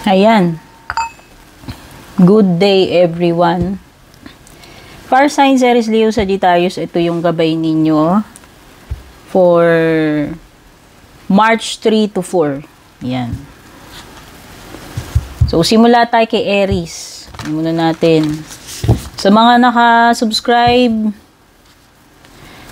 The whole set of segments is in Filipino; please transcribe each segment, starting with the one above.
Ayan. Good day, everyone. Fire signs, Aries, Leo, Sagittarius, ito yung gabay ninyo for March 3 to 4. Ayan. So, simula tayo kay Aries. Muna natin. Sa mga naka-subscribe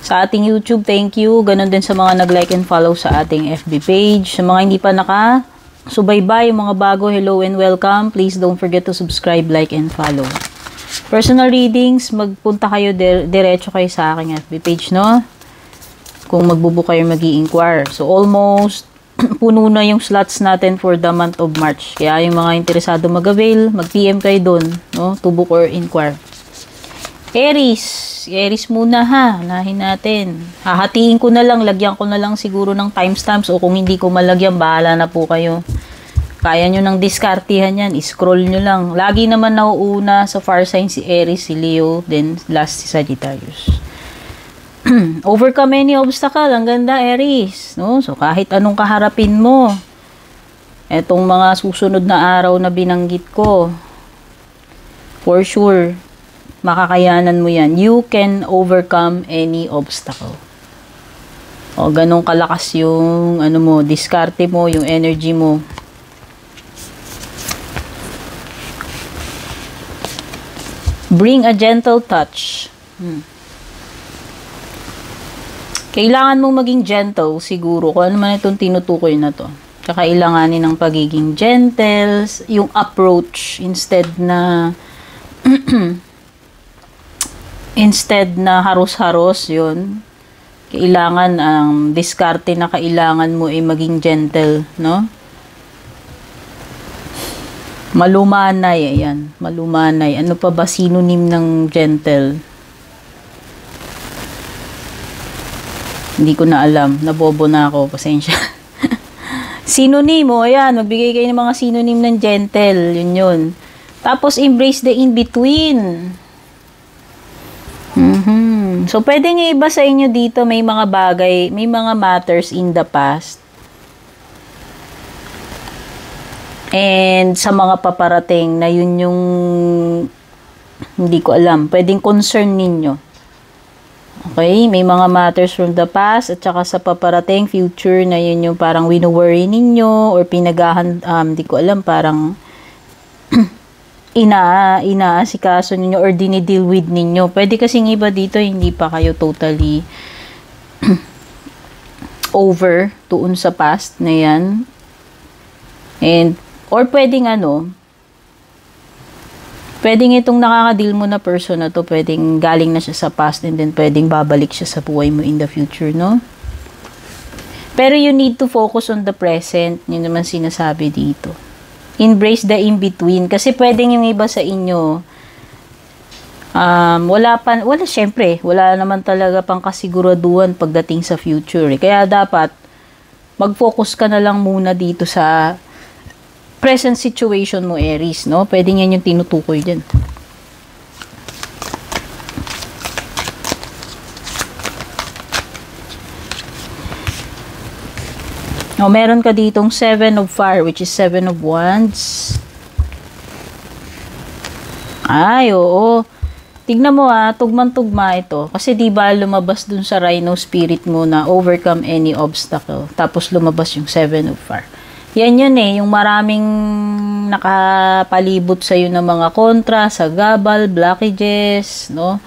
sa ating YouTube, thank you. Ganon din sa mga nag-like and follow sa ating FB page. Sa mga hindi pa naka-subaybay, mga bago, hello and welcome. Please don't forget to subscribe, like, and follow. Personal readings, magpunta kayo, diretso kayo sa aking FB page, no? Kung magbubook kayo, mag-i-inquire. So, almost puno na yung slots natin for the month of March. Kaya yung mga interesado mag-avail, mag-PM kayo doon, no? To book or inquire. Aries muna ha, unahin natin. Hahatiin ko na lang, lagyan ko na lang siguro ng timestamps o kung hindi ko malagyan, bahala na po kayo. Kaya nyo ng diskartihan yan, scroll nyo lang. Lagi naman nauuna sa fire sign si Aries, si Leo, then last si Sagittarius. Overcome any obstacle, ang ganda Aries. No? So kahit anong kaharapin mo, etong mga susunod na araw na binanggit ko, for sure, makakayanan mo yan. You can overcome any obstacle. O, ganun kalakas yung, diskarte mo, yung energy mo. Bring a gentle touch. Kailangan mong maging gentle, siguro. Kung ano man itong tinutukoy na to. Kakailanganin ng pagiging gentle, yung approach, instead na haros-haros, yun. Kailangan ang diskarte na kailangan mo ay maging gentle, no? Malumanay, ayan. Malumanay. Ano pa ba synonym ng gentle? Hindi ko na alam. Nabobo na ako. Pasensya. Synonym, ayan. Magbigay kayo ng mga synonym ng gentle. Yun. Tapos, embrace the in-between. So, pwedeng iba sa inyo dito, may mga bagay, may mga matters in the past. And sa mga paparating na yun yung hindi ko alam, pwedeng concern ninyo. Okay? May mga matters from the past at saka sa paparating future na yun yung parang wino-worry ninyo or hindi ko alam, parang inaasikaso ninyo or dinideal with ninyo. Pwede kasing iba dito, hindi pa kayo totally over tuon sa past na yan. And, or pwedeng pwedeng itong nakaka-deal mo na person na to, pwedeng galing na siya sa past and then pwedeng babalik siya sa buhay mo in the future, no? Pero you need to focus on the present. Yun naman sinasabi dito. Embrace the in-between. Kasi pwedeng yung iba sa inyo, syempre, wala naman talaga pang kasiguraduhan pagdating sa future. Kaya dapat, mag-focus ka na lang muna dito sa present situation mo, Aries, no? Pwedeng yan yung tinutukoy dyan. O, meron ka ditong 7 of Fire, which is 7 of Wands. Ay, oo. Tignan mo tugman-tugma ito. Kasi diba lumabas dun sa Rhino Spirit mo na overcome any obstacle. Tapos lumabas yung 7 of Fire. Yan yun yung maraming nakapalibot sa'yo ng mga kontra, sagabal, blockages, no?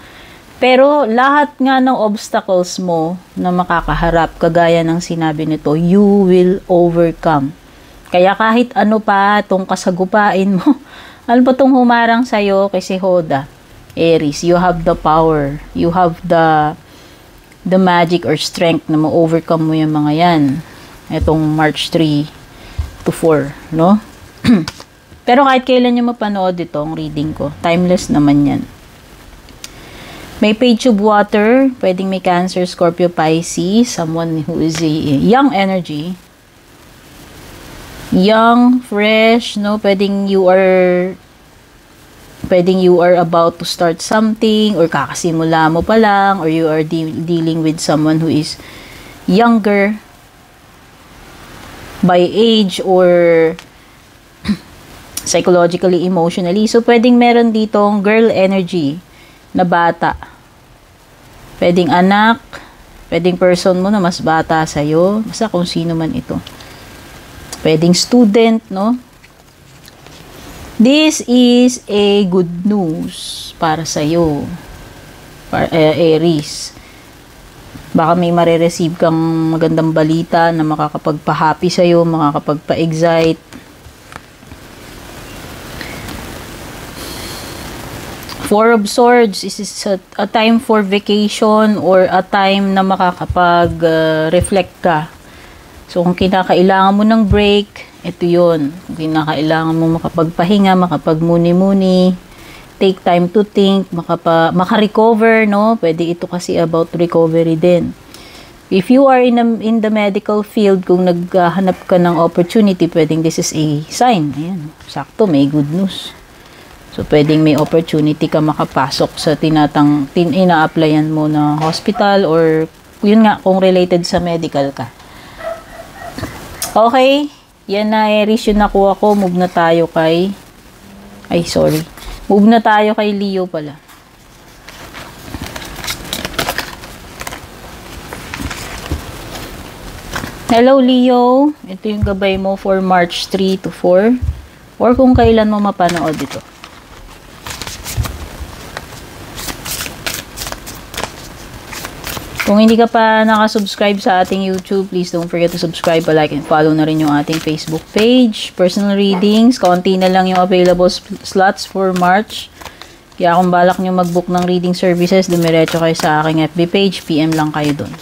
Pero lahat nga ng obstacles mo na makakaharap, kagaya ng sinabi nito, you will overcome. Kaya kahit ano pa itong kasagupain mo, ano ba itong humarang sa'yo kasi Hoda, Aries, you have the power, you have the magic or strength na ma-overcome mo yung mga yan. Itong March 3 to 4, no? Pero kahit kailan nyo mapanood itong reading ko, timeless naman yan. May Page of Water, pwedeng may Cancer, Scorpio, Pisces, someone who is a young energy. Young, fresh, no? Pwedeng you are about to start something or kakasimula mo pa lang or you are dealing with someone who is younger by age or psychologically, emotionally. So, pwedeng meron ditong girl energy na bata. Pwedeng anak, pwedeng person mo na mas bata sa'yo, basta kung sino man ito. Pwedeng student, no? This is a good news para sa'yo, Aries. Baka may marireceive kang magandang balita na makakapagpa-happy sa'yo, makakapagpa-excite. Four of Swords, is a time for vacation or a time na makakapag-reflect ka. So, kung kinakailangan mo ng break, ito yun. Kung kinakailangan mo makapagpahinga, makapagmuni-muni, take time to think, maka-recover, no? Pwede ito kasi about recovery din. If you are in the medical field, kung naghahanap ka ng opportunity, pwedeng this is a sign. Ayan, sakto, may good news. So, pwedeng may opportunity ka makapasok sa ina-applyan mo na hospital or yun nga, kung related sa medical ka. Okay, yan na, Aries, yung nakuha ko. Move na tayo kay... Move na tayo kay Leo pala. Hello, Leo. Ito yung gabay mo for March 3 to 4. Or kung kailan mo mapanood ito. Kung hindi ka pa nakasubscribe sa ating YouTube, please don't forget to subscribe, like, and follow na rin yung ating Facebook page. Personal readings, konti na lang yung available slots for March. Kaya kung balak nyo mag-book ng reading services, dumiretso kayo sa aking FB page, PM lang kayo dun.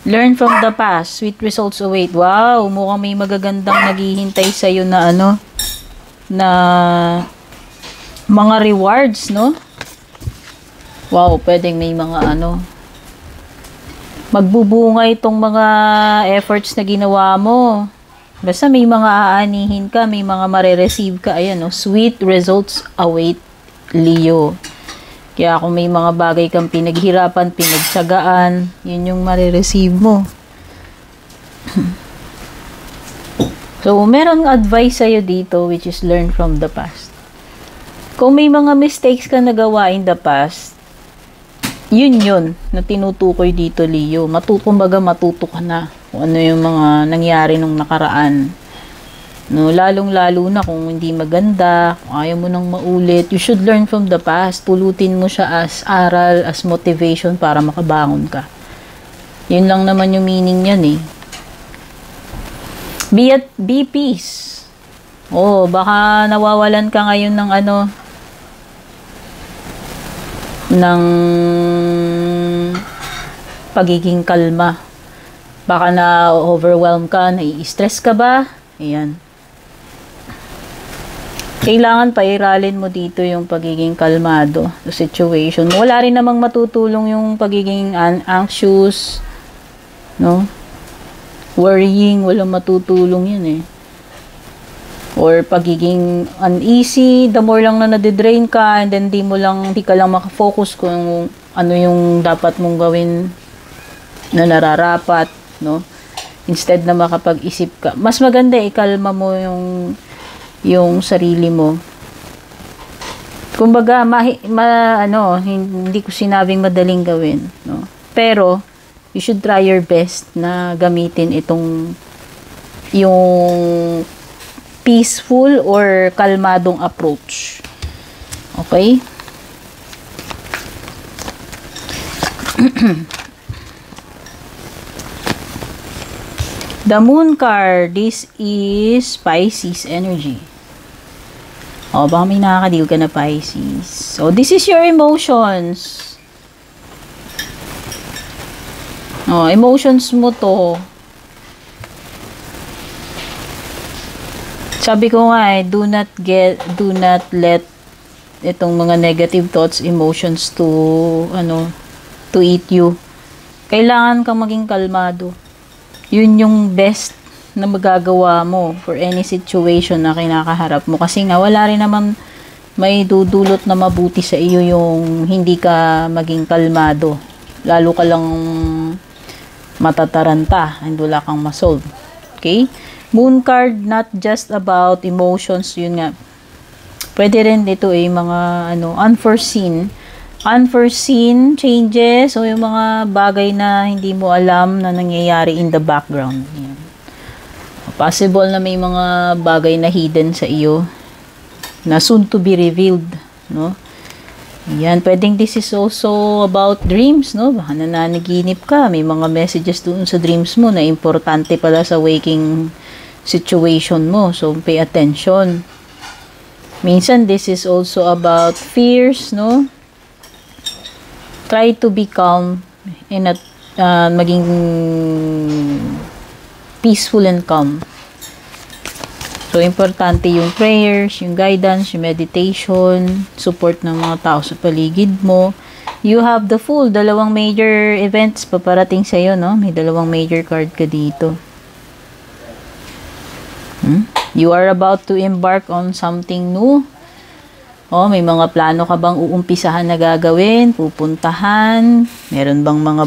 Learn from the past, sweet results await. Wow, mukhang may magagandang naghihintay sa'yo na na mga rewards, no? Wow, pwedeng may mga magbubunga itong mga efforts na ginawa mo. Basta may mga aanihin ka, may mga marireceive ka. Ayan, no? Sweet results await, Leo. Kaya kung may mga bagay kang pinaghirapan, pinagtsagaan, yun yung marireceive mo. So, merong advice sa'yo dito, which is learn from the past. Kung may mga mistakes ka nagawa in the past, yun na tinutukoy dito, Leo. Kumbaga matuto ka na kung ano yung mga nangyari nung nakaraan. No, lalong-lalo na kung hindi maganda, kung ayaw mo nang maulit, you should learn from the past. Pulutin mo siya as aral, as motivation para makabangon ka. Yun lang naman yung meaning yan eh. Be peace. Oh, baka nawawalan ka ngayon ng ng pagiging kalma. Baka na-overwhelm ka, nai-stress ka ba? Ayan. Kailangan pairalin mo dito yung pagiging kalmado sa situation. Wala rin namang matutulong yung pagiging anxious, no? Worrying, walang matutulong yan eh. Or pagiging uneasy, the more lang na nadidrain ka, and then di ka lang makafocus kung ano yung dapat mong gawin na nararapat, no? Instead na makapag-isip ka. Mas maganda ikalma mo yung sarili mo. Kumbaga, hindi ko sinabing madaling gawin, no? Pero you should try your best na gamitin yung peaceful or kalmadong approach. Okay? The Moon card, this is Pisces energy. Baka may nakaka-deal ka na Pisces. So, this is your emotions. Emotions mo to. Sabi ko nga do not let itong mga negative thoughts, emotions to eat you. Kailangan kang maging kalmado. Yun yung best na magagawa mo for any situation na kinakaharap mo. Kasi nga, wala rin naman may dudulot na mabuti sa iyo yung hindi ka maging kalmado. Lalo ka lang matataranta and wala kang masolve. Okay? Moon card, not just about emotions, yun nga. Pwede rin ito mga unforeseen changes o yung mga bagay na hindi mo alam na nangyayari in the background. Yan. Possible na may mga bagay na hidden sa iyo na soon to be revealed, no? Yan, pwedeng this is also about dreams, no? Baka nananaginip ka, may mga messages doon sa dreams mo na importante pala sa waking situation mo. So, pay attention. Minsan, this is also about fears, no? Try to be calm and maging peaceful and calm. So, importante yung prayers, yung guidance, yung meditation, support ng mga tao sa paligid mo. You have the Fool, 2 major events paparating sa'yo, no? May 2 major card ka dito. You are about to embark on something new. May mga plano ka bang uumpisahan na gagawin, pupuntahan? Meron bang mga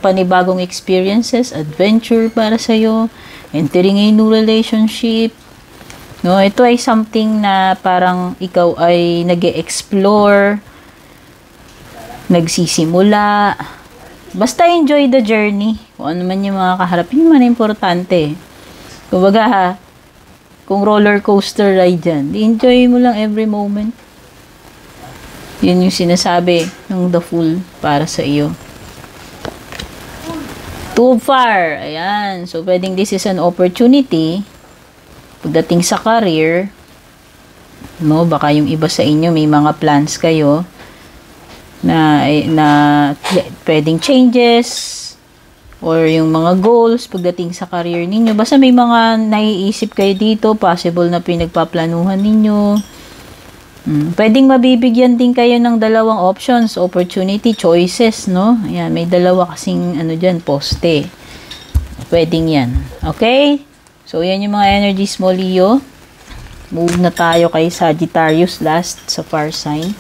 panibagong experiences, adventure para sa'yo? Entering a new relationship. No, ito ay something na parang ikaw ay nag-e-explore, nagsisimula. Basta enjoy the journey. Kung ano man yung mga kaharap, yun man importante. Kumbaga kung roller coaster ride dyan, enjoy mo lang every moment. Yun yung sinasabi ng The Fool para sa iyo. 2 of Fire. Ayan. So, pwedeng this is an opportunity pagdating sa career. No, baka yung iba sa inyo may mga plans kayo na pwedeng changes or yung mga goals pagdating sa career ninyo. Basta may mga naiisip kayo dito, possible na pinagpaplanuhan ninyo. Pwedeng mabibigyan din kayo ng 2 options, opportunity, choices, no? Ayan, may 2 kasing dyan, poste. Pwedeng yan. Okay? So, yan yung mga energies mo, Leo. Move na tayo kay Sagittarius last sa fire sign.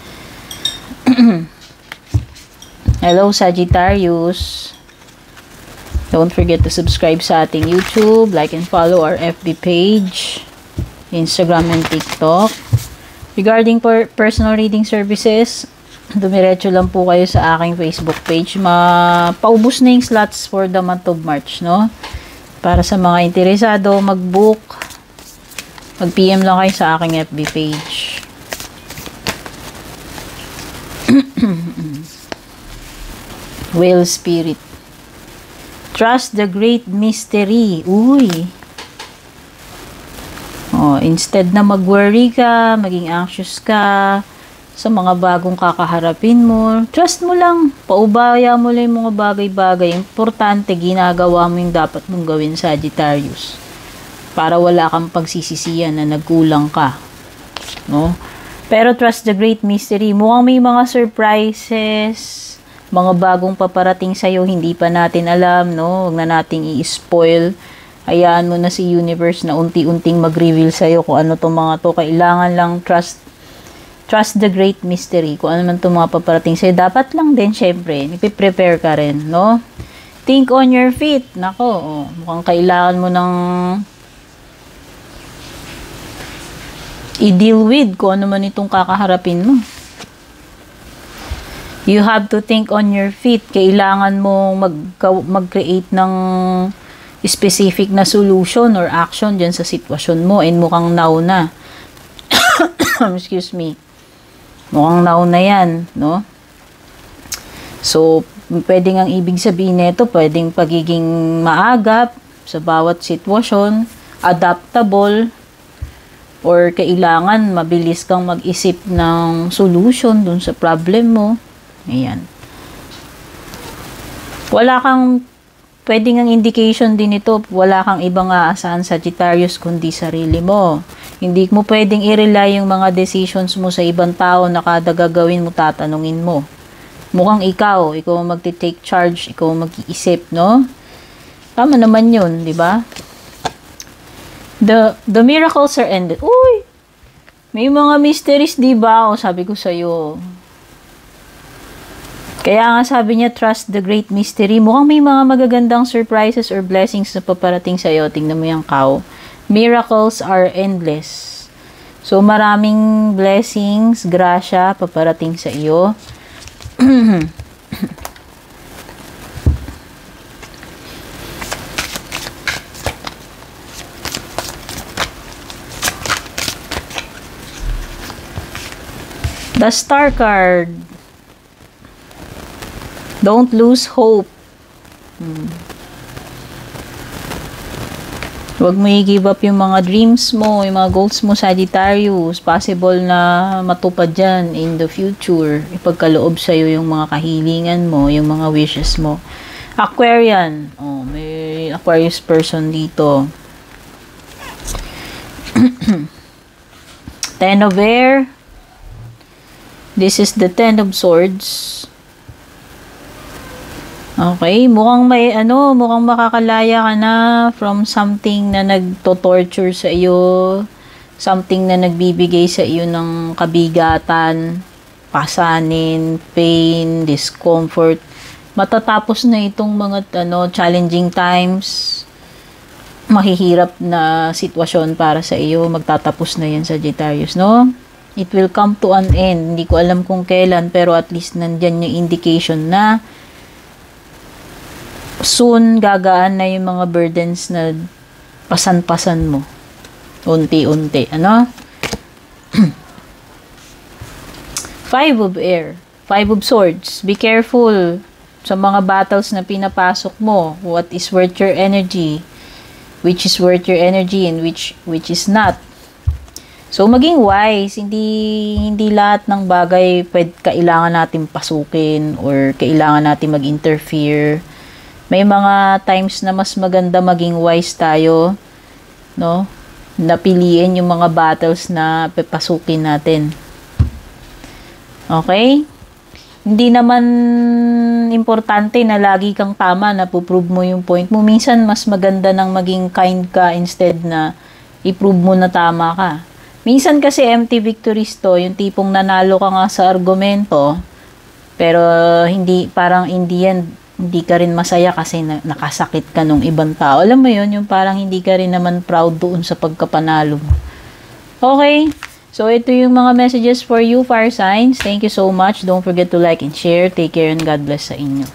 Hello, Sagittarius. Don't forget to subscribe sa ating YouTube, like and follow our FB page, Instagram and TikTok. Regarding personal reading services, dumiretso lang po kayo sa aking Facebook page. Paubos na yung slots for the month of March, no? Para sa mga interesado, mag-book, mag-PM lang kayo sa aking FB page. Whale Spirit. Trust the great mystery. Uy! Instead na mag-worry ka, maging anxious ka sa mga bagong kakaharapin mo, trust mo lang, paubaya mo lang yung mga bagay-bagay. Importante, ginagawa mo yung dapat mong gawin, Sagittarius. Para wala kang pagsisisiyan na nagkulang ka. No? Pero trust the great mystery. Mukhang may mga surprises, mga bagong paparating sa'yo, hindi pa natin alam, no? Huwag na nating i-spoil. Hayaan mo na si universe na unti-unting mag-reveal sa'yo kung ano itong mga to. Kailangan lang trust the great mystery. Kung ano man itong mga paparating sa'yo. Dapat lang din, syempre, nagpe-prepare ka rin, no? Think on your feet. Nako, mukhang kailangan mo ng i-deal with kung ano man itong kakaharapin mo. You have to think on your feet. Kailangan mo mag-create ng specific na solution or action dyan sa sitwasyon mo, and mukhang now na. Excuse me. Mukhang now na yan, no? So, pwedeng ang ibig sabihin nito, pwedeng pagiging maagap sa bawat sitwasyon, adaptable, or kailangan mabilis kang mag-isip ng solution dun sa problem mo. Ayan. Pwedeng ang indication din ito, wala kang ibang aasahan, Sagittarius, kundi sarili mo. Hindi mo pwedeng i-rely yung mga decisions mo sa ibang tao na kada gagawin mo, tatanungin mo. Mukhang ikaw ang magti-take charge, ikaw ang mag-iisip, no? Tama naman yun, di ba? The miracles are ended. Uy! May mga mysteries, di ba? O sabi ko sa'yo. Kaya nga sabi niya, trust the great mystery. Mukhang may mga magagandang surprises or blessings na paparating sa'yo. Tingnan mo yung cow. Miracles are endless. So, maraming blessings, grasya, paparating sa iyo. The Star card. Don't lose hope. Huwag mo i-give up yung mga dreams mo, yung mga goals mo, Sagittarius. Possible na matupad dyan in the future. Ipagkaloob sa'yo yung mga kahilingan mo, yung mga wishes mo. Aquarian. Oh, may Aquarius person dito. Ten of Air. This is the Ten of Swords. Okay, mukhang mukhang makakalaya ka na from something na nagto-torture sa iyo, something na nagbibigay sa iyo ng kabigatan, pasanin, pain, discomfort. Matatapos na itong mga challenging times, mahihirap na sitwasyon para sa iyo, magtatapos na yan, Sagittarius, no? It will come to an end. Hindi ko alam kung kailan, pero at least nandyan yung indication na soon gagaan na yung mga burdens na pasan-pasan mo. Unti-unti. Ano? Five of Air. Five of Swords. Be careful sa mga battles na pinapasok mo. What is worth your energy? Which is worth your energy and which is not. So, maging wise, hindi lahat ng bagay kailangan natin pasukin or kailangan natin mag-interfere. May mga times na mas maganda maging wise tayo, no? Napiliin yung mga battles na papasukin natin. Okay? Hindi naman importante na lagi kang tama, na puprove mo yung point mo. Minsan, mas maganda nang maging kind ka instead na i-prove mo na tama ka. Minsan kasi empty victories to, yung tipong nanalo ka nga sa argumento, pero parang in the end, hindi ka rin masaya kasi nakasakit ka nung ibang tao. Alam mo yun, yung parang hindi ka rin naman proud doon sa pagkapanalo mo. Okay, so ito yung mga messages for you, fire signs. Thank you so much. Don't forget to like and share. Take care and God bless sa inyo.